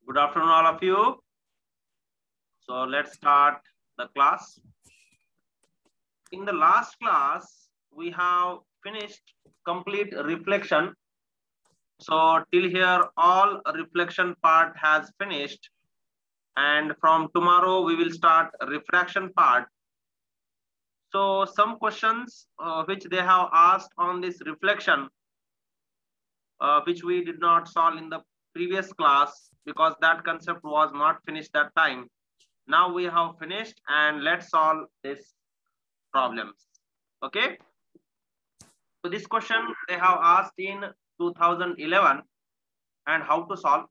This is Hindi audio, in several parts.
Good afternoon, all of you. So let's start the class. In the last class, we have finished complete reflection. So till here, all reflection part has finished. And from tomorrow, we will start refraction part. So some questions which they have asked on this reflection, which we did not solve in the previous class because that concept was not finished that time. Now we have finished and let's solve this problems. Okay. So this question they have asked in 2011 and how to solve.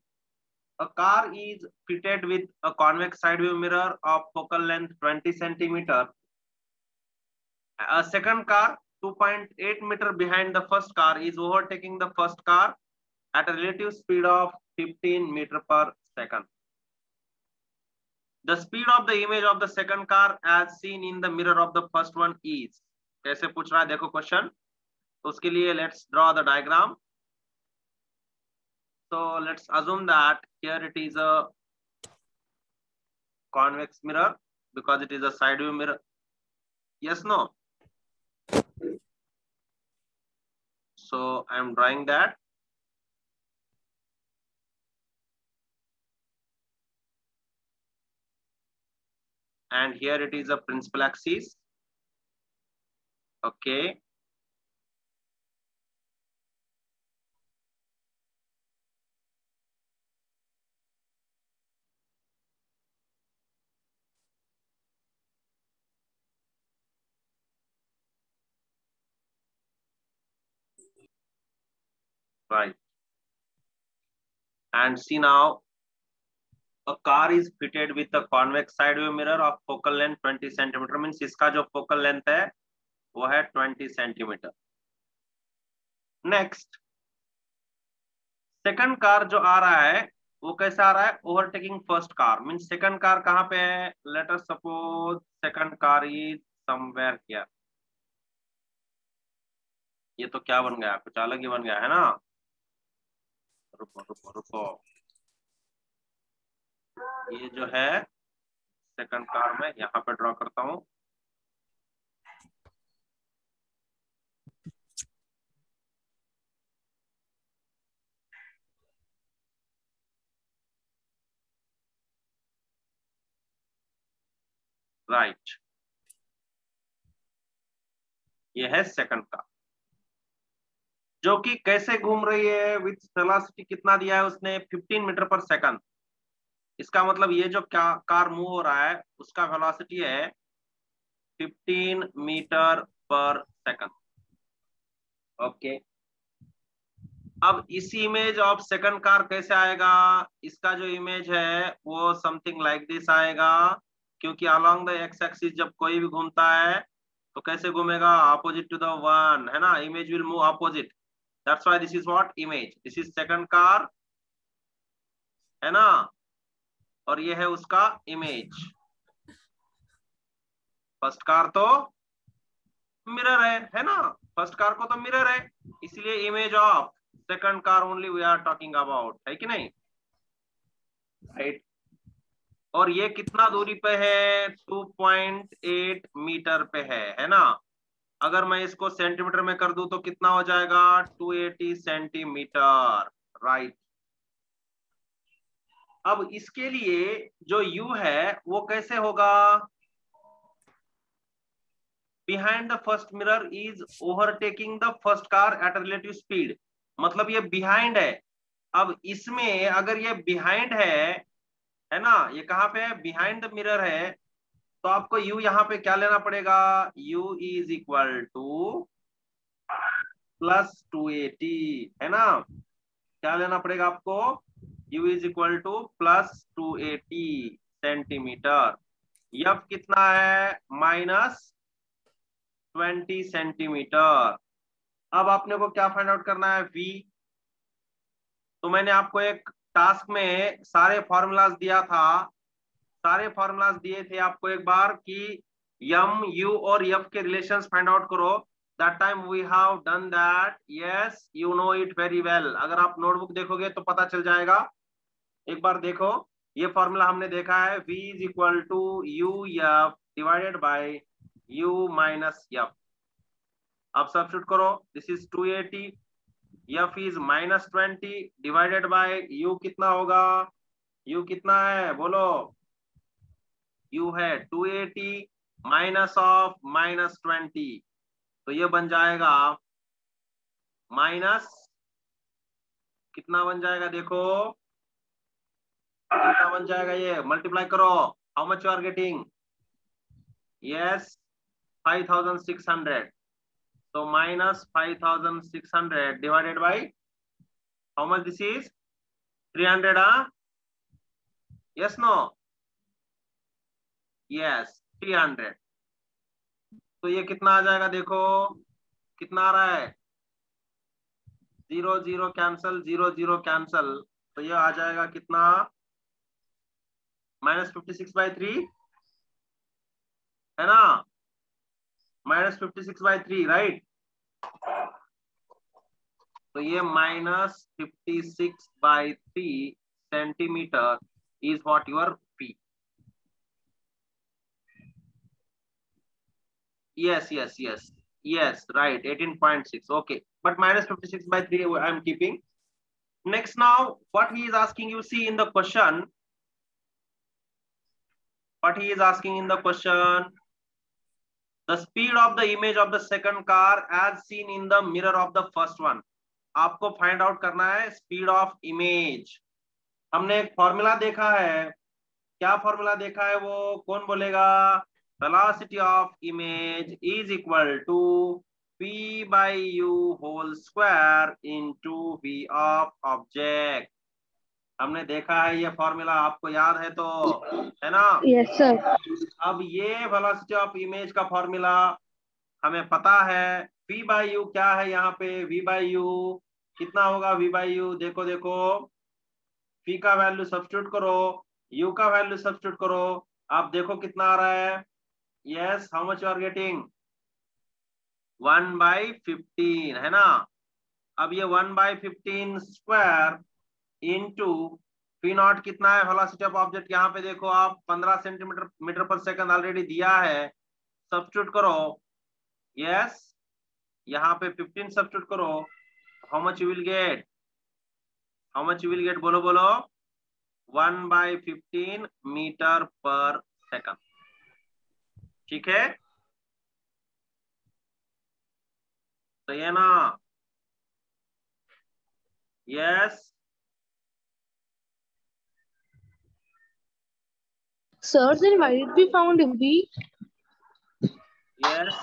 A car is fitted with a convex side view mirror of focal length 20 centimeter. A second car 2.8 meter behind the first car is overtaking the first car at a relative speed of 15 meter per second. The speed of the image of the second car as seen in the mirror of the first one is. कैसे पूछ रहा है देखो क्वेश्चन. तो उसके लिए let's draw the diagram. So let's assume that here it is a convex mirror because it is a side view mirror. Yes, no? So I am drawing that. And here it is a principal axis. Okay. Right. And see now, a car is fitted with a convex side view mirror of focal length 20 centimeter. Means इसका जो focal length है वो है 20 centimeter. Next, सेकंड कार जो आ रहा है वो कैसे आ रहा है? Overtaking first car. Means second car कहाँ पे है? Late us suppose second car is somewhere here. ये तो क्या बन गया? कुछ अलग ही बन गया है ना. रुको रुको रुको. ये जो है सेकंड कार में यहाँ पे ड्रॉ करता हूँ. राइट. ये है सेकंड कार जो कि कैसे घूम रही है विथ वेलोसिटी कितना दिया है उसने? 15 मीटर पर सेकंड. इसका मतलब ये जो कार मूव हो रहा है उसका वेलोसिटी है 15 मीटर पर सेकंड. ओके. अब इस इमेज ऑफ सेकंड कार कैसे आएगा? इसका जो इमेज है वो समथिंग लाइक दिस आएगा, क्योंकि अलोंग द एक्स एक्सिस जब कोई भी घूमता है तो कैसे घूमेगा? ऑपोजिट टू द वन, है ना. Image will move opposite. That's why this is what? Image. This is second car, है ना, और ये है उसका इमेज. फर्स्ट कार तो मिरर है ना. फर्स्ट कार को तो मिरर है, इसलिए image of second car only we are talking about, है कि नहीं? राइट. और ये कितना दूरी पे है? 2.8 मीटर पे है ना. अगर मैं इसको सेंटीमीटर में कर दूं तो कितना हो जाएगा? 280 सेंटीमीटर. राइट. अब इसके लिए जो u है वो कैसे होगा? Behind the first mirror is overtaking the first car eight relative speed. मतलब ये बिहाइंड है. अब इसमें अगर ये बिहाइंड है ना, ये कहाँ पे है? बिहाइंड द मिरर है. तो आपको u यहाँ पे क्या लेना पड़ेगा? u is equal two plus 280, है ना. क्या लेना पड़ेगा आपको? u is equal two plus 280 centimetre. f कितना है? Minus 20 centimetre. अब आपने को क्या फाइंड आउट करना है? v. तो मैंने आपको एक टास्क में सारे फॉर्मूलाज दिया था. सारे फॉर्मूलाज दिए थे आपको एक बार कि m, u और f के रिलेशंस फाइंड आउट करो. That time we have done that. Yes, you know it very well. अगर आप नोटबुक देखोगे तो पता चल जाएगा. एक बार देखो, ये फॉर्मूला हमने देखा है, v is equal to u f divided by u minus f. अब सब्स्टिट्यूट करो, this is 280, f is -20 divided by u कितना होगा, u कितना है बोलो, u है 280 माइनस ऑफ -20, तो ये बन जाएगा माइनस, कितना बन जाएगा देखो, कितना बन जाएगा, ये मल्टीप्लाई करो, how much you are getting, yes 5600, so minus 5600 divided by how much, this is 300, yes no, yes 300, तो ये कितना आ जाएगा देखो, कितना आ रहा है, 0 0 कैंसल, 0 0 कैंसल, तो ये आ जाएगा कितना, -56/3 है ना, -56/3 राइट, तो ये -56/3 centimetre is what your P. Yes, right, 18.6, okay, but -56/3 I am keeping. Next, now what he is asking, you see in the question, what he is asking in the question, the speed of the image of the second car as seen in the mirror of the first one. आपको फाइंड आउट करना है स्पीड ऑफ इमेज। हमने एक फॉर्मूला देखा है, क्या फॉर्मूला देखा है वो कौन बोलेगा, velocity of image is equal to p by u whole square into v of object। हमने देखा है ये फॉर्मूला, आपको याद है तो, है ना? Yes sir. अब ये वेलोसिटी ऑफ इमेज का फॉर्मूला हमें पता है, v by u क्या है यहाँ पे, v by u कितना होगा, v by u देखो देखो, p का वैल्यू सब्स्टिट्यूट करो, u का वैल्यू सब्स्टिट्यूट करो, आप देखो कितना आ रहा है, yes how much you are getting, 1/15 है ना। अब ये 1/15 स्क्वायर इंटू पी नॉट कितना है, वेलोसिटी ऑफ ऑब्जेक्ट यहाँ पे देखो आप 15 सेंटीमीटर मीटर पर सेकंड ऑलरेडी दिया है, सब्स्टिट्यूट करो, यस यहाँ पे 15 सब्स्टिट्यूट करो, how much you will gate, how much you will gate, बोलो बोलो, 1/15 मीटर पर सेकंड, ठीक है, तो ये ना, yes Sir, then why did we found V? Yes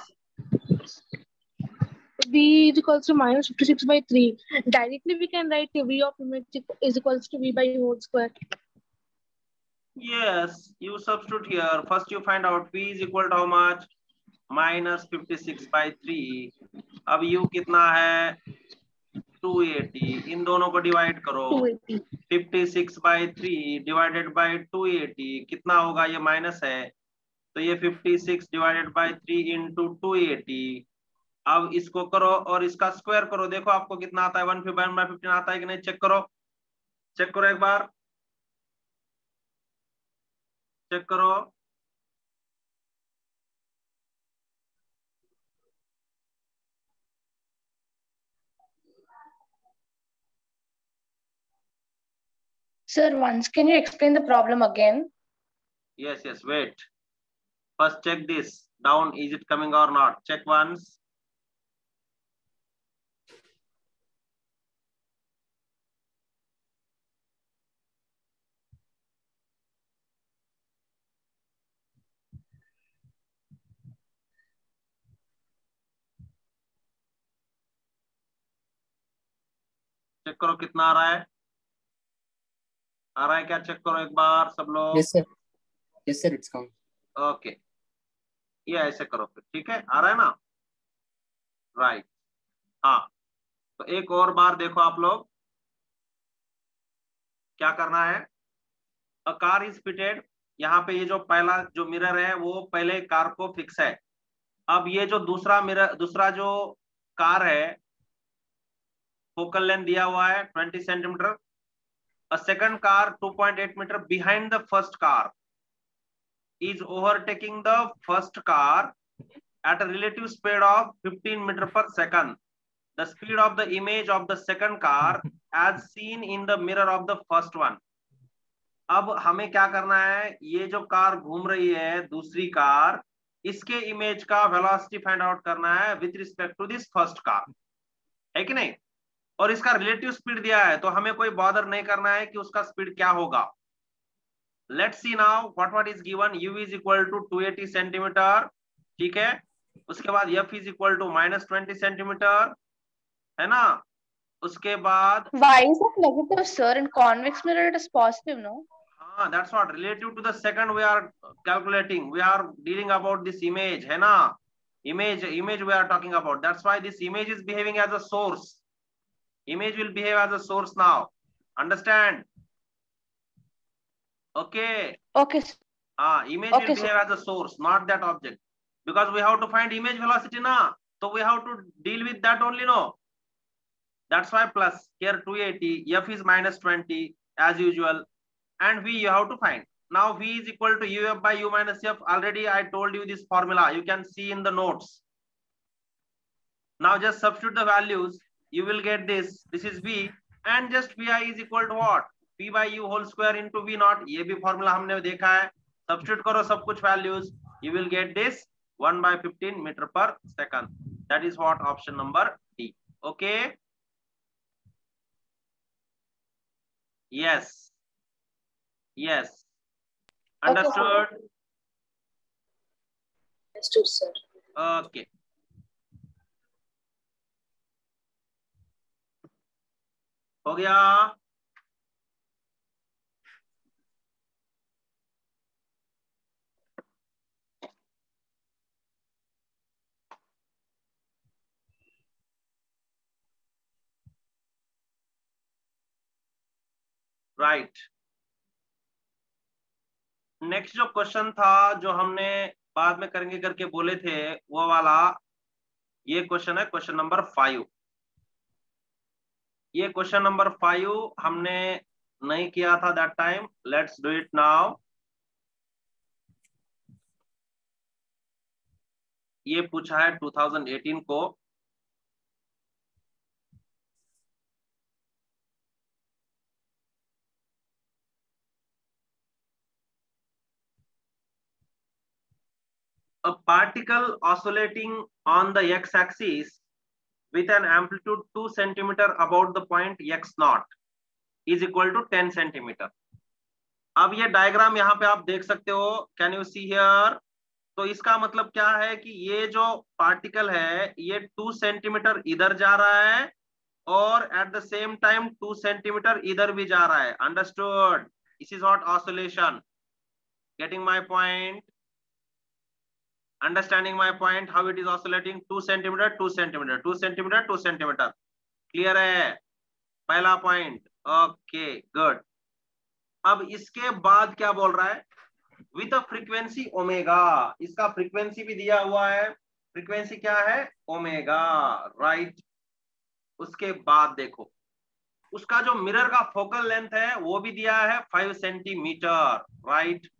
V is equals to -56/3. Directly we can write V of image is equals to V by whole square. Yes, you substitute here. First you find out P is equal to how much? -56/3. अब U कितना है? 280. इन दोनों को डिवाइड करो। 280. 56/3 डिवाइडेड बाय 280 कितना होगा? ये माइनस है, तो ये 56 डिवाइडेड बाय 3 इंटू 280। अब इसको करो और इसका स्क्वायर करो, देखो आपको कितना आता है, 1/15 आता है कि नहीं, चेक करो, चेक करो एक बार, चेक करो, Sir, once can you explain the problem again? yes, wait, first check this down, is it coming or not, check once, check करो कितना आ रहा है, आ रहा है क्या, चेक करो एक बार सब लोग। Yes sir it's come. Okay, ये ऐसे करो फिर, ठीक है, आ रहा है ना, राइट, हाँ, तो एक और बार देखो आप लोग, क्या करना है, अ कार इज फिटेड, यहाँ पे ये जो पहला जो मिरर है वो पहले कार को फिक्स है, अब ये जो दूसरा मिरर, दूसरा जो कार है, फोकल लेंथ दिया हुआ है 20 centimetre, a second car 2.8 meter behind the first car is overtaking the first car at a relative speed of 15 meter per second. The speed of the image of the second car as seen in the mirror of the first one. अब हमें क्या करना है, ये जो कार घूम रही है दूसरी कार, इसके इमेज का वेलोसिटी फाइंड आउट करना है with respect to this first car, है कि नहीं? और इसका रिलेटिव स्पीड दिया है, तो हमें कोई बॉदर नहीं करना है कि उसका स्पीड क्या होगा. Let's see now what is given. u is equal to 280 centimetre, ठीक है. उसके बाद f is equal to -20 centimetre, है ना. उसके बाद Why is it negative, sir? In convex mirror, it is positive, no? That's what relative to the second we are calculating. We are dealing about this image, है ना. Image we are talking about. That's why this image is behaving as a source. Image will behave as a source now. Understand? Okay. Okay. Image will behave as a source, not that object, because we have to find image velocity na, so we have to deal with that only, no. That's why plus here 280, f is -20 as usual, and v you have to find. Now v is equal to uf by u minus f. Already I told you this formula, you can see in the notes. Now just substitute the values, you will get this. This is v, and just vi is equal to what? p by u whole square into v naught. ये भी formula हमने देखा है. Substitute करो सब कुछ values, you will get this 1/15 meter per second. That is what option number D. Okay. Yes. Understood? Okay, understood, sir. Okay. हो गया. राइट. नेक्स्ट जो क्वेश्चन था जो हमने बाद में करेंगे करके बोले थे, वो वाला ये क्वेश्चन है, क्वेश्चन नंबर 5. ये क्वेश्चन नंबर 5 हमने नहीं किया था that time. Let's do it now. ये पूछा है 2018 को. A particle oscillating on the x-axis with an amplitude 2 centimeter about the point x naught is equal to 10 centimeter. अब ये डायग्राम यहाँ पे आप देख सकते हो. Can you see here? तो इसका मतलब क्या है कि ये जो पार्टिकल है ये 2 सेंटीमीटर इधर जा रहा है और at the same time 2 centimetre इधर भी जा रहा है. Understood? This is what oscillation. Getting my point? Understanding my point? How it is oscillating? 2 centimeter, 2 centimeter, 2 centimeter, 2 centimeter. Clear है? पहला पॉइंट. Okay good. अब इसके बाद क्या बोल रहा है? With a frequency omega. इसका फ्रीक्वेंसी भी दिया हुआ है. फ्रीक्वेंसी क्या है? ओमेगा. राइट. उसके बाद देखो उसका जो मिरर का फोकल लेंथ है वो भी दिया है 5 सेंटीमीटर. राइट.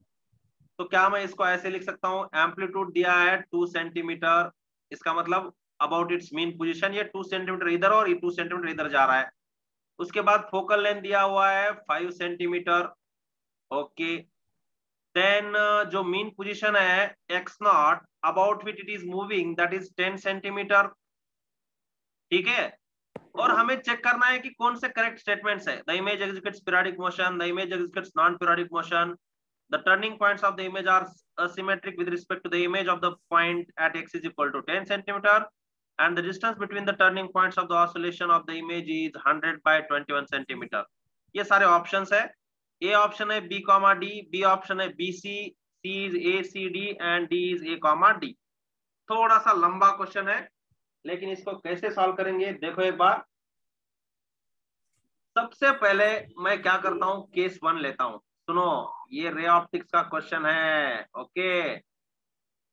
तो क्या मैं इसको ऐसे लिख सकता हूं? एम्पलीट्यूड दिया है 2 सेंटीमीटर. इसका मतलब अबाउट इट्स मीन पोजीशन, ये 2 सेंटीमीटर इधर और ये 2 सेंटीमीटर इधर जा रहा है. उसके बाद फोकल लेंथ दिया हुआ है 5 सेंटीमीटर. ओके. देन जो मीन पोजीशन है x not about which it is moving, that is 10 centimetre. ठीक है. और हमें चेक करना है कि कौन से करेक्ट स्टेटमेंट्स है. The image executes periodic motion, the image executes non periodic motion, the turning points of the image are asymmetric with respect to the image of the point at x is equal to 10 centimeter, and the distance between the turning points of the oscillation of the image is 100 by 21 centimeter. ये सारे ऑप्शंस है. A ऑप्शन है B, D, B ऑप्शन है BC, C is A, C, D and D is A, D. थोड़ा सा लंबा क्वेश्चन है लेकिन इसको कैसे सॉल्व करेंगे देखो एक बार. सबसे पहले मैं क्या करता हूं, केस 1 लेता हूं. सुनो, ये रे ऑप्टिक्स का क्वेश्चन है. ओके.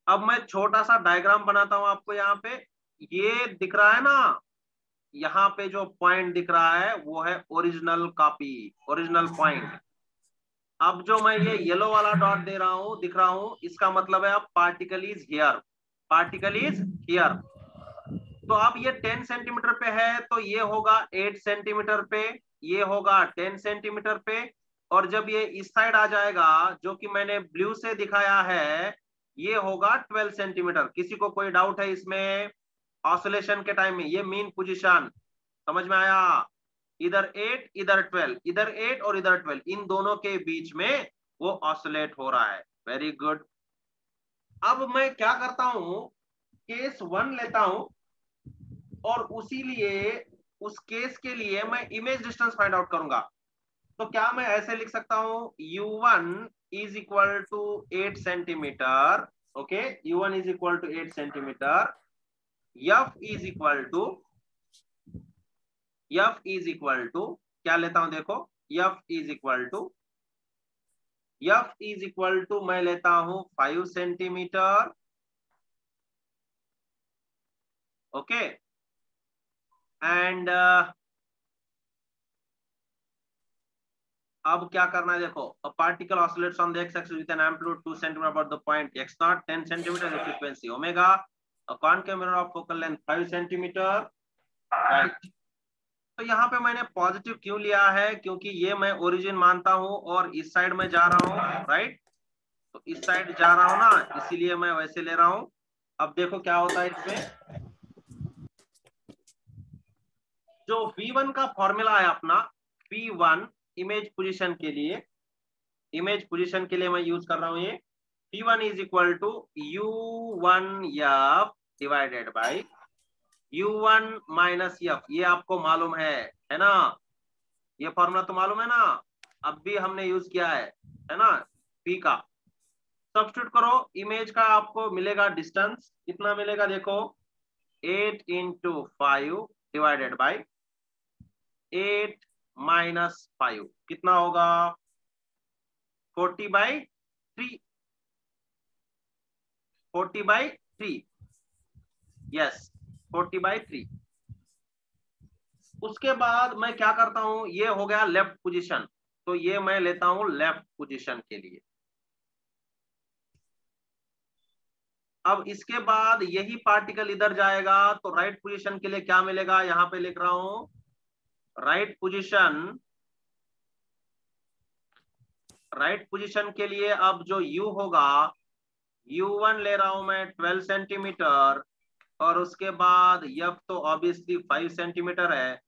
अब मैं छोटा सा डायग्राम बनाता हूं आपको. यहाँ पे ये दिख रहा है ना, यहाँ पे जो पॉइंट दिख रहा है वो है ओरिजिनल कॉपी, ओरिजिनल पॉइंट। अब जो मैं ये येलो वाला डॉट दे रहा हूं, दिख रहा हूं, इसका मतलब है अब particle is here, particle is here. तो अब ये 10 सेंटीमीटर पे है तो ये होगा 8 सेंटीमीटर पे, ये होगा 10 सेंटीमीटर पे, और जब ये इस साइड आ जाएगा जो कि मैंने ब्लू से दिखाया है, ये होगा 12 सेंटीमीटर। किसी को कोई डाउट है इसमें? ऑसिलेशन के टाइम में ये मीन पोजीशन समझ में आया? इधर 8 इधर 12, इधर 8 और इधर 12, इन दोनों के बीच में वो ऑसिलेट हो रहा है। Very good. अब मैं क्या करता हूं, केस 1 लेता हूं और उसी लिए उस केस के लिए मैं इमेज डिस्टेंस फाइंड आउट करूंगा। तो क्या मैं ऐसे लिख सकता हूं, u1 is equal to 8 centimetre, okay, u1 is equal to 8 centimetre, f is equal to क्या लेता हूं, देखो, f इज इक्वल टू मैं लेता हूं 5 सेंटीमीटर, ओके, एंड अब क्या करना है, देखो, a particle oscillates on the x axis with an amplitude 2 centimetre about the point x0, 10 centimetre the frequency omega, a concave mirror of focal length 5 centimetre, right. तो यहाँ पे मैंने पॉजिटिव क्यों लिया है, क्योंकि ये मैं ओरिजिन मानता हूं और इस साइड में जा रहा हूं, राइट, तो इस साइड जा रहा हूं ना, इसीलिए मैं वैसे ले रहा हूं। अब देखो क्या होता है इसमें, जो V1 का फॉर्मूला है अपना, V1 इमेज पोजीशन के लिए, इमेज पोजीशन के लिए मैं यूज कर रहा हूं ये, P1 is equal to U1F divided by U1 minus F। ये आपको मालूम है ना, ये फॉर्मूला तो मालूम है ना, अब भी हमने यूज किया है ना, P का। सब्स्टिट्यूट करो, इमेज का आपको मिलेगा डिस्टेंस, कितना मिलेगा देखो, 8 इंटू 5 डिवाइडेड बाई 8 माइनस 5, कितना होगा, 40/3, 40/3, यस 40/3। उसके बाद मैं क्या करता हूं, ये हो गया लेफ्ट पोजीशन, तो ये मैं लेता हूं लेफ्ट पोजीशन के लिए। अब इसके बाद यही पार्टिकल इधर जाएगा तो राइट पोजीशन के लिए क्या मिलेगा, यहां पे लिख रहा हूं, राइट पोजीशन के लिए अब जो U होगा, U1 ले रहा हूं मैं 12 सेंटीमीटर, और उसके बाद F तो ऑब्वियसली 5 सेंटीमीटर है,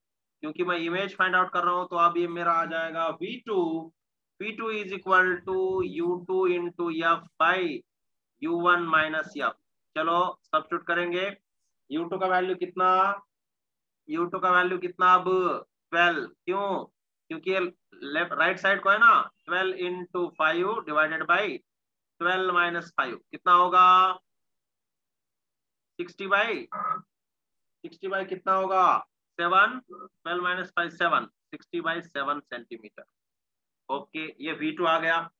क्योंकि मैं इमेज फाइंड आउट कर रहा हूं, तो अब ये मेरा आ जाएगा V2 is equal to U2 into F by U1 minus F। चलो सब्स्टिट्यूट करेंगे, U2 का वैल्यू कितना, U2 का वैल्यू कितना अब 12, क्यों, क्योंकि लेफ्ट राइट साइड को है ना, 12 इंटू 5 डिवाइडेड बाई 12 माइनस 5, कितना होगा, 60/60 कितना होगा, 7, 12 माइनस 5 7, 60/7 सेंटीमीटर। ओके, ये V2 आ गया।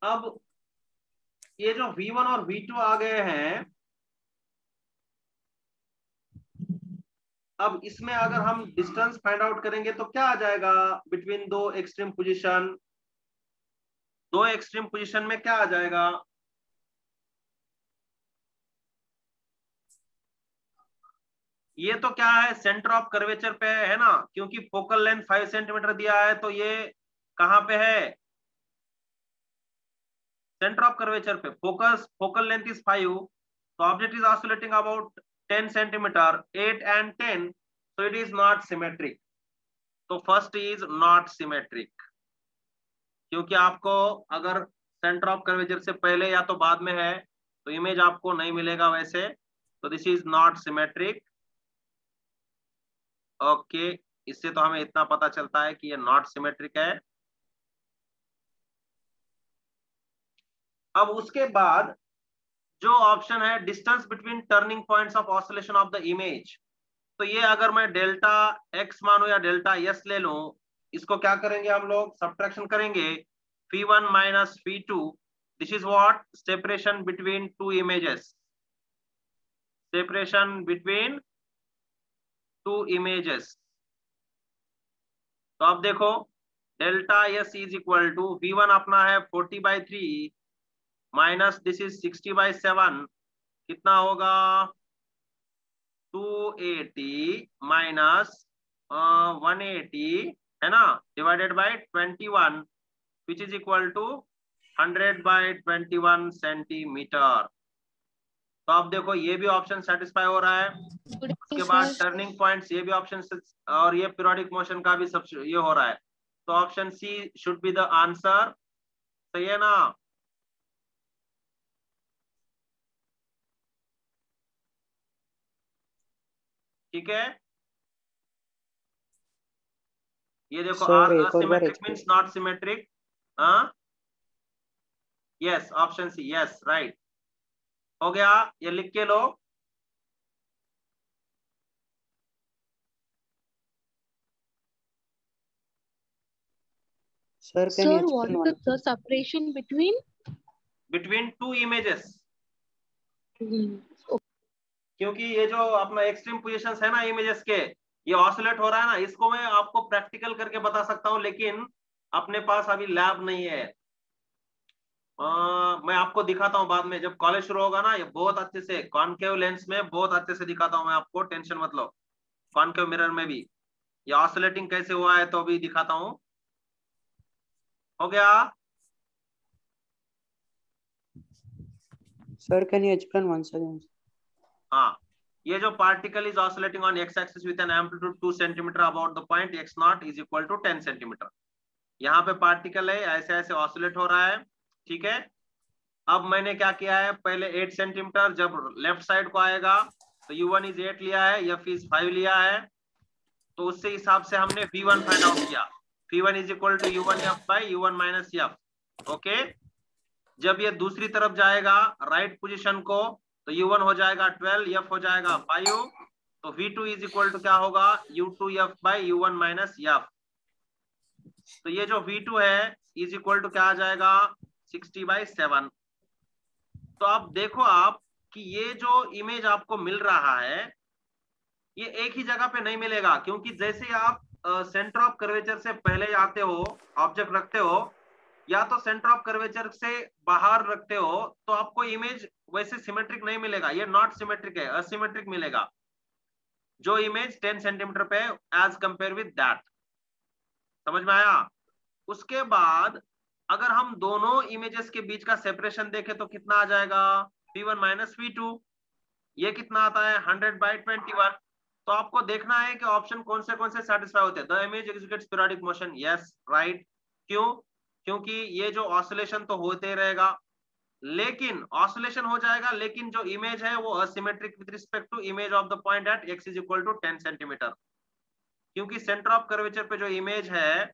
अब ये जो V1 और V2 आ गए हैं, अब इसमें अगर हम डिस्टेंस फाइंड आउट करेंगे तो क्या आ जाएगा, बिटवीन दो एक्सट्रीम पोजीशन, दो एक्सट्रीम पोजीशन में क्या आ जाएगा, ये तो क्या है, सेंटर ऑफ कर्वेचर पे है ना, क्योंकि फोकल लेंथ 5 सेंटीमीटर दिया है, तो ये कहां पे है, सेंटर ऑफ कर्वेचर पे। फोकल लेंथ इज 5, तो object is oscillating about 10 centimetre, 8 and 10, so it is not symmetric। तो फर्स्ट इज नॉट सिमेट्रिक, क्योंकि आपको अगर सेंटर ऑफ कर्वेचर से पहले या तो बाद में है तो इमेज आपको नहीं मिलेगा वैसे, तो this is not symmetric. Okay, इससे तो हमें इतना पता चलता है कि ये नॉट सिमेट्रिक है। अब उसके बाद जो ऑप्शन है, distance between turning points of oscillation of the image, तो ये अगर मैं डेल्टा x मानू या डेल्टा s ले लूं, इसको क्या करेंगे हम लोग, सब्ट्रैक्शन करेंगे, P1 minus P2, this is what, separation between two images, separation between two images. तो अब देखो delta s is equal to V1 अपना है 40/3 माइनस दिस इज 60/7, कितना होगा 280 माइनस 180 है ना, divided by 21 which is equal to 100/21 centimetre. तो अब देखो ये भी ऑप्शन सेटिस्फाई हो रहा है। उसके बाद टर्निंग पॉइंट्स, ये भी ऑप्शन, और ये पीरियोडिक मोशन का भी सब ये हो रहा है। तो option C should be the answer. सही है ना? ठीक है, ये देखो असिमेट्रिक मींस नॉट सिमेट्रिक। हाँ yes, option C, yes right हो गया, ये लिख के लो। Sir, can you Sir, what explain is the separation between? Between two images, Hmm. क्योंकि ये जो अपना एक्सट्रीम पोजीशंस है ना इमेजेस के, ये ऑसिलेट हो रहा है ना, इसको मैं आपको प्रैक्टिकल करके बता सकता हूँ, लेकिन अपने पास अभी लैब नहीं है। मैं आपको दिखाता हूँ बाद में, जब कॉलेज शुरू होगा ना, ये बहुत अच्छे से कॉनकेव लेंस में बहुत अच्छे से दिखाता हूँ मैं आपको, टेंशन मत लो। कॉनकेव मिरर में भी ये ऑसिलेटिंग कैसे हुआ है तो भी दिखाता हूँ। हो गया? Sir, can you explain once again? हाँ, ये जो particle is oscillating on x axis with an amplitude 2 centimetre about the point x naught is equal to 10 centimetre. यहाँ पे पार्टिकल है, ऐसे ऐसे ऑसिलेट हो रहा है, ठीक है। अब मैंने क्या किया है, पहले 8 सेंटीमीटर, जब लेफ्ट साइड को आएगा तो U1 इज 8 लिया है, F इज 5 लिया है, तो उससे हिसाब से हमने V1 फाइंड आउट किया। V1 is equal to U1F by U1 minus F। Okay, जब ये दूसरी तरफ जाएगा राइट पोजीशन को, तो U1 हो जाएगा 12, F हो जाएगा 5, तो V2 इज इक्वल टू क्या होगा U2F by U1 minus F। तो ये जो V2 है इज इक्वल टू क्या आ जाएगा 60/7। तो आप देखो आप कि ये जो इमेज आपको मिल रहा है ये एक ही जगह पे नहीं मिलेगा, क्योंकि जैसे आप सेंटर ऑफ कर्वेचर से पहले आते हो, ऑब्जेक्ट रखते हो, या तो सेंटर ऑफ कर्वेचर से बाहर रखते हो, तो आपको इमेज वैसे सिमेट्रिक नहीं मिलेगा, ये नॉट सिमेट्रिक है, असिमेट्रिक मिलेगा। जो इमेज 10 सेंटीमीटर पे एज कंपेयर विद दैट, समझ में आया? उसके बाद अगर हम दोनों इमेजेस के बीच का सेपरेशन देखें तो कितना आ जाएगा V1 माइनस V2, ये कितना आता है 100/21। तो आपको देखना है कि ऑप्शन कौन से सेटिस्फाई होते हैं। The image executes periodic motion, yes right. क्यों? क्योंकि ये जो ऑसिलेशन तो होते रहेगा, लेकिन ऑसिलेशन हो जाएगा, लेकिन जो इमेज है वो asymmetric with respect to image of the point at x is equal to 10 centimetre. क्योंकि सेंटर ऑफ कर्वेचर पे जो इमेज है,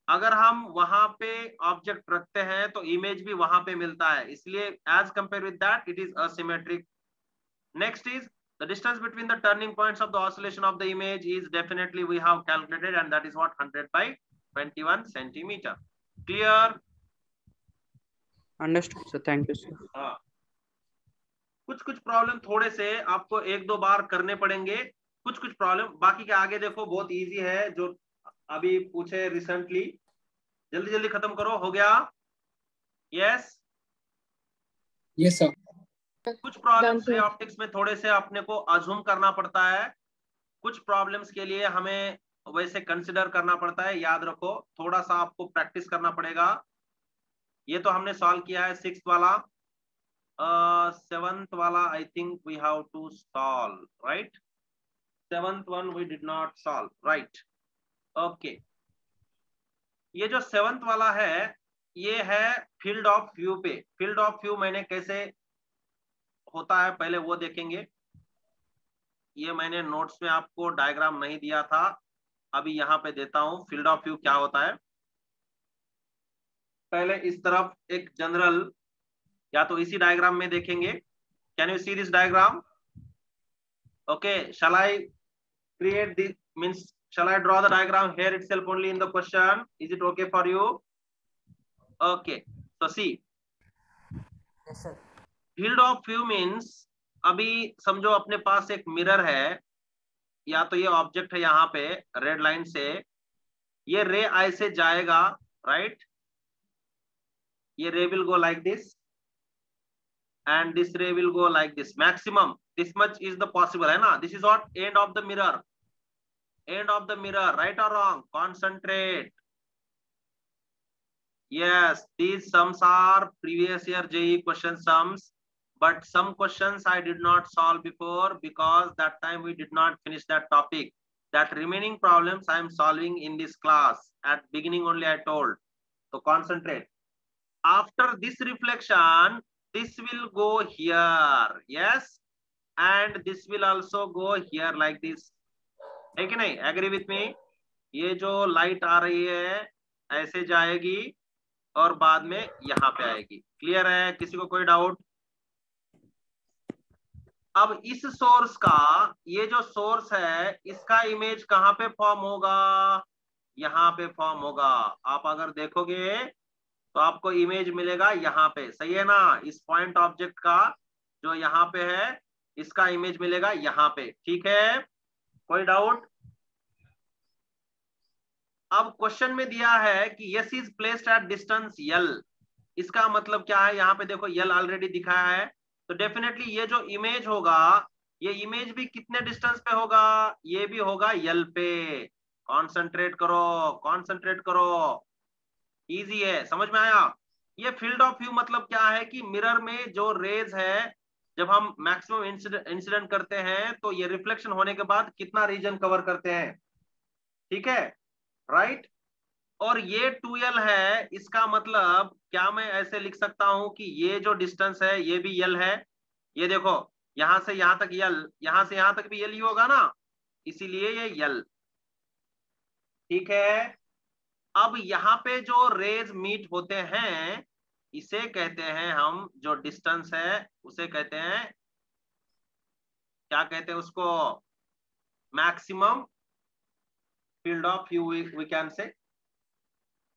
अगर हम वहां पे ऑब्जेक्ट रखते हैं तो इमेज भी वहां पे मिलता है, इसलिए as compare with that it is asymmetric. Next is the distance between the turning points of the oscillation of the image is definitely we have calculated, and that is what 100/21 centimeter. Clear? Understood, sir. Thank you, sir. हाँ, कुछ प्रॉब्लम थोड़े से आपको 1-2 बार करने पड़ेंगे, कुछ प्रॉब्लम, बाकी के आगे देखो बहुत इजी है, जो अभी पूछे रिसेंटली। जल्दी जल्दी खत्म करो, हो गया? Yes Yes, sir. कुछ प्रॉब्लम्स रे ऑप्टिक्स में थोड़े से अपने को अज्यूम करना पड़ता है, कुछ प्रॉब्लम्स के लिए हमें वैसे कंसिडर करना पड़ता है, याद रखो, थोड़ा सा आपको प्रैक्टिस करना पड़ेगा। ये तो हमने सॉल्व किया है 6th वाला, 7th वाला I think we have to solve, right? 7th one we did not solve, right? Okay, ये जो 7th वाला है ये है फील्ड ऑफ व्यू पे। फील्ड ऑफ व्यू मैंने कैसे होता है पहले वो देखेंगे। ये मैंने नोट्स में आपको डायग्राम नहीं दिया था, अभी यहाँ पे देता हूँ। फील्ड ऑफ व्यू क्या होता है, पहले इस तरफ एक जनरल, या तो इसी डायग्राम में देखेंगे। Can you see this diagram? Okay, shall I create this, means shall I draw the diagram here itself only in the question? Is it okay for you? Okay, so see, Yes, sir. field of view means, अभी समझो अपने पास एक मिरर है, या तो ये ऑब्जेक्ट है यहाँ पे रेड लाइन से, ये रे ऐसे जाएगा, राइट, ये रे will go like this and this ray will go like this. Maximum this much is the possible, है ना. This is what end of the mirror. End of the mirror, right or wrong? Concentrate. Yes, these sums are previous year JEE question sums, but some questions I did not solve before because that time we did not finish that topic. That remaining problems I am solving in this class. At beginning only I told. So concentrate. After this reflection, this will go here, yes, and this will also go here like this. है कि नहीं? Agree with me? ये जो लाइट आ रही है ऐसे जाएगी और बाद में यहाँ पे आएगी. क्लियर है? किसी को कोई डाउट? अब इस सोर्स का, ये जो सोर्स है इसका इमेज कहाँ पे फॉर्म होगा? यहाँ पे फॉर्म होगा. आप अगर देखोगे तो आपको इमेज मिलेगा यहाँ पे, सही है ना. इस पॉइंट ऑब्जेक्ट का जो यहाँ पे है इसका इमेज मिलेगा यहाँ पे. ठीक है, कोई डाउट? अब क्वेश्चन में दिया है कि yes is placed at distance L. इसका मतलब क्या है? यहाँ पे देखो यल ऑलरेडी दिखाया है, तो डेफिनेटली ये जो इमेज होगा, ये इमेज भी कितने डिस्टेंस पे होगा? ये भी होगा यल पे. कॉन्सेंट्रेट करो, कॉन्सेंट्रेट करो. इजी है, समझ में आया? ये फील्ड ऑफ व्यू मतलब क्या है कि मिरर में जो रेज है, जब हम मैक्सिमम इंसिडेंट करते हैं तो ये रिफ्लेक्शन होने के बाद कितना रीजन कवर करते हैं. ठीक है, राइट. और ये 2l है, इसका मतलब क्या मैं ऐसे लिख सकता हूं कि ये जो डिस्टेंस है ये भी l है. ये देखो यहां से यहां तक l, यहां से यहां तक भी l ही होगा ना, इसीलिए ये l. ठीक है. अब यहाँ पे जो रेज मीट होते हैं इसे कहते हैं हम, जो डिस्टेंस है उसे कहते हैं, क्या कहते हैं उसको? Maximum field of view we can say.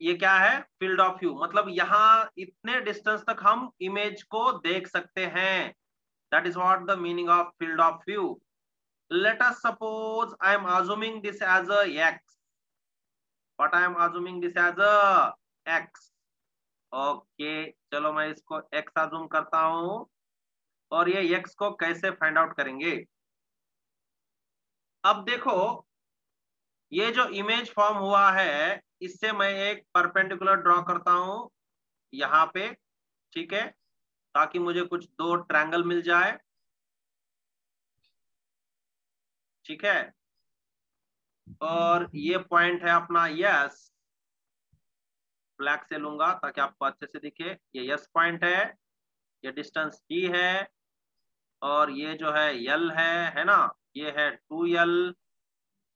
ये क्या है? Field of view. मतलब यहाँ इतने डिस्टेंस तक हम इमेज को देख सकते हैं. That is what the meaning of field of view. Let us suppose I am assuming this as a x. What I am assuming this as a x. Okay, चलो मैं इसको x assume करता हूं. और ये x को कैसे फाइंड आउट करेंगे? अब देखो ये जो इमेज फॉर्म हुआ है इससे मैं एक परपेंडिकुलर ड्रॉ करता हूं यहाँ पे. ठीक है, ताकि मुझे कुछ दो ट्रायंगल मिल जाए. ठीक है, और ये पॉइंट है अपना यस. ब्लैक से लूंगा ताकि आपको अच्छे से दिखे. ये यस पॉइंट है, ये डिस्टेंस d है, और ये जो है l है ना, ये है 2l,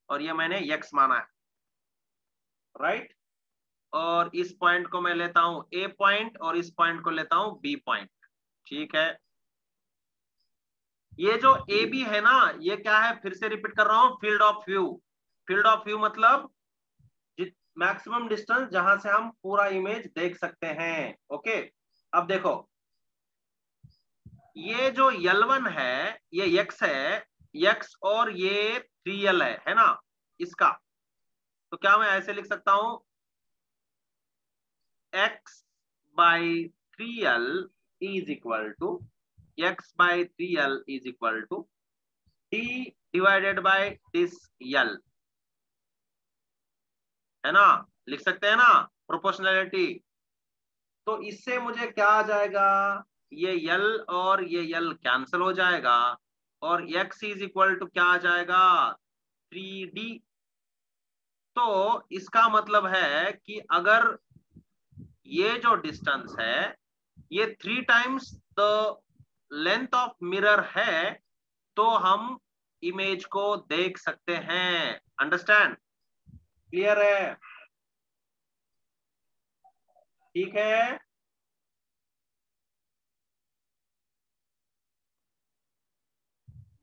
और ये मैंने x माना है, राइट. और इस पॉइंट को मैं लेता हूं a पॉइंट और इस पॉइंट को लेता हूं b पॉइंट. ठीक है. ये जो ए बी है ना, ये क्या है? फिर से रिपीट कर रहा हूं, field of view. Field of view मतलब मैक्सिमम डिस्टेंस जहां से हम पूरा इमेज देख सकते हैं. ओके, अब देखो ये जो L1 है ये x है, x, और ये 3l है ना इसका. तो क्या मैं ऐसे लिख सकता हूं? x by 3l is equal to x by 3l is equal to t divided by this l. है ना, लिख सकते हैं ना, प्रोपोर्शनैलिटी. तो इससे मुझे क्या आ जाएगा? ये l और ये l कैंसिल हो जाएगा, और x इज इक्वल टू क्या आ जाएगा? 3d. तो इसका मतलब है कि अगर ये जो डिस्टेंस है ये 3 times the length of mirror है, तो हम इमेज को देख सकते हैं. अंडरस्टैंड? क्लियर है? ठीक है.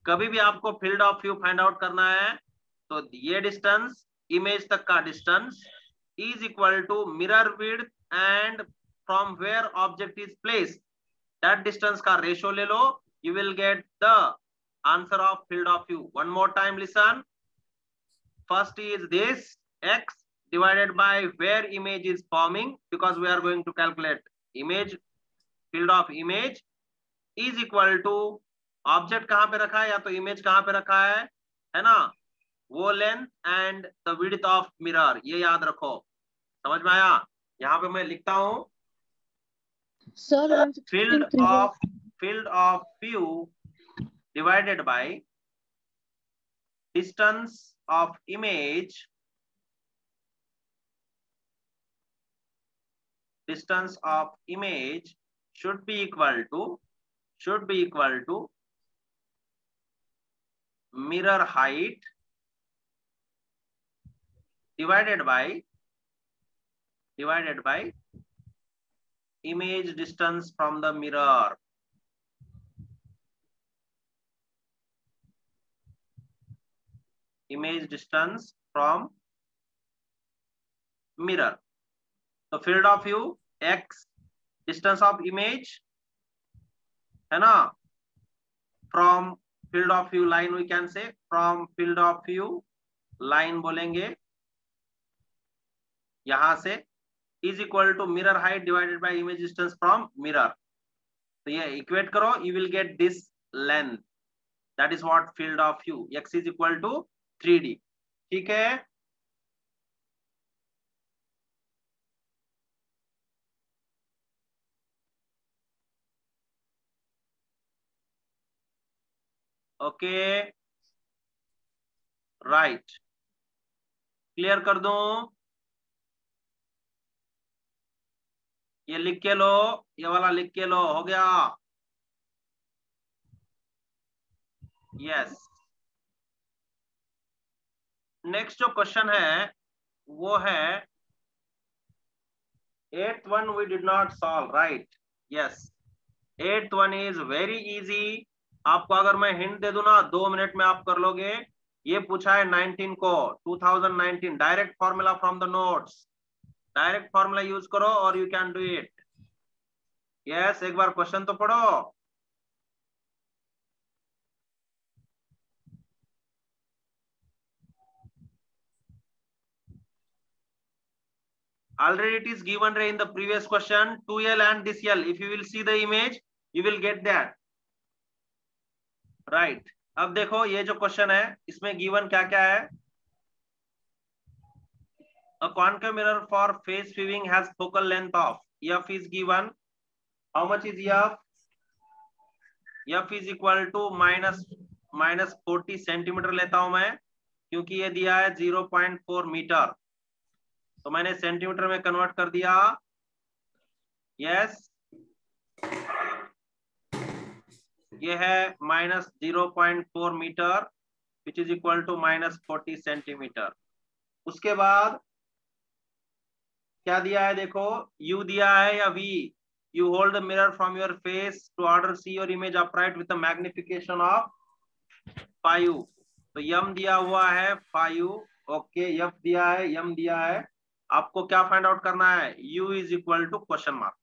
कभी भी आपको field of view find out करना है तो ये डिस्टेंस, इमेज तक का distance is equal to mirror width and from where object is placed, that distance का रेशियो ले लो. You will get the answer of field of view. One more time listen. First is this x divided by where image is forming, because we are going to calculate image, field of image is equal to object कहां पे रखा है या तो इमेज कहां पे रखा है ना, वो length and the width of mirror, ये याद रखो। समझ में आया? यहां पे मैं लिखता हूं sir field of view divided by distance of image, distance of image should be equal to mirror height divided by image distance from the mirror. Image distance from mirror. So field of view x, distance of image है ना, from field of view line we can say, from field of view line बोलेंगे यहां से, is equal to mirror height divided by image distance from mirror. तो ये इक्वेट करो, you will get this length. That is what field of view x is equal to 3D. ठीक है? ओके राइट, क्लियर कर दूं? ये लिख के लो, ये वाला लिख के लो, हो गया? यस। नेक्स्ट जो क्वेश्चन है वो है 8th one we did not solve, right? Yes, 8th one is very easy. आपको अगर मैं हिंट दे दूं ना 2 मिनट में आप कर लोगे। ये पूछा है 19 को, 2019, direct formula from the notes, direct formula use करो और you can do it. Yes, एक बार क्वेश्चन तो पढ़ो। Already it is given in the previous question, 2L and this L. If you will see the image, you will get that. Right. अब देखो ये जो क्वेश्चन है इसमें गिवन क्या क्या है। A concave mirror for face viewing has focal length of, F is given. How much is F? F is equal to minus 40 centimetre लेता हूं मैं, क्योंकि ये दिया है 0.4 मीटर, तो मैंने सेंटीमीटर में कन्वर्ट कर दिया। यस, ये है minus 0.4 metre which is equal to minus 40 centimetre. उसके बाद क्या दिया है देखो, U दिया है या V? You hold the mirror from your face to order see your image upright with a magnification of 5. तो M दिया हुआ है 5, ओके, F दिया है, M दिया है। आपको क्या फाइंड आउट करना है? U is equal to question mark.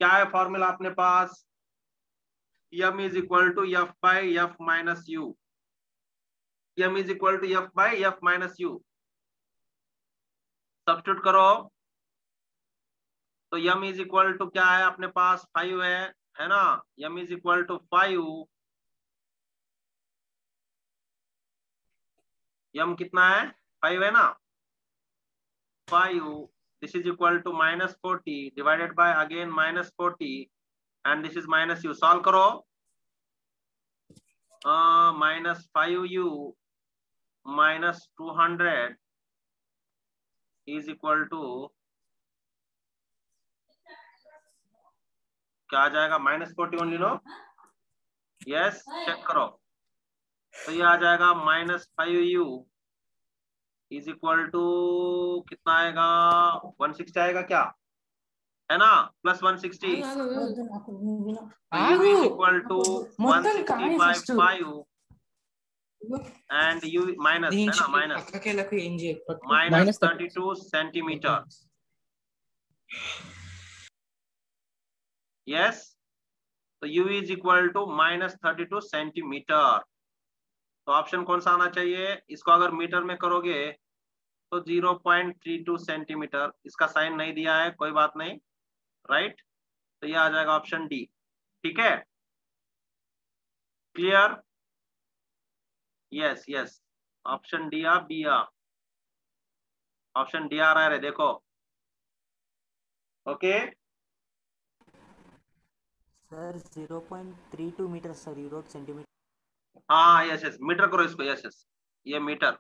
क्या है फॉर्मूला अपने पास? M is equal to F by F minus U। M is equal to F by F minus U। Substitute करो तो M इज इक्वल टू क्या है अपने पास? 5 है ना। M is equal to 5, M कितना है? 5 है ना। 5, this is equal to minus 40 divided by again minus 40 and this is minus U. Solve करो, minus 5U minus 200 is equal to क्या आ जाएगा? minus 40 only no. Yes, check करो, तो ये आ जाएगा minus 5U is equal to कितना आएगा? 160 आएगा क्या, है ना, plus 160 is equal to 160 by 5 and U minus है ना, माइनस 32 सेंटीमीटर। यस, तो U is equal to minus 32 centimetre. तो ऑप्शन कौन सा आना चाहिए? इसको अगर मीटर में करोगे तो 0.32 सेंटीमीटर। इसका साइन नहीं दिया है, कोई बात नहीं, राइट। तो ये आ जाएगा ऑप्शन डी। ठीक है, clear? Yes yes, option D आ बी आ? ऑप्शन डी आ रहा है, देखो। ओके, सर 0.32 मीटर सर, यूरो सेंटीमीटर। हाँ यस यस, मीटर करो इसको, यस यस, ये मीटर,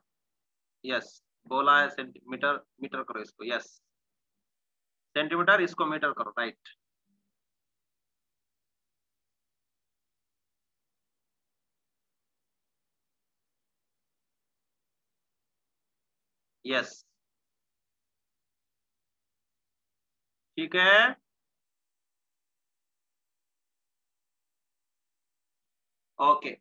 यस बोला है सेंटीमीटर, मीटर करो इसको, यस सेंटीमीटर, इसको मीटर करो, राइट। यस, ठीक है, ओके।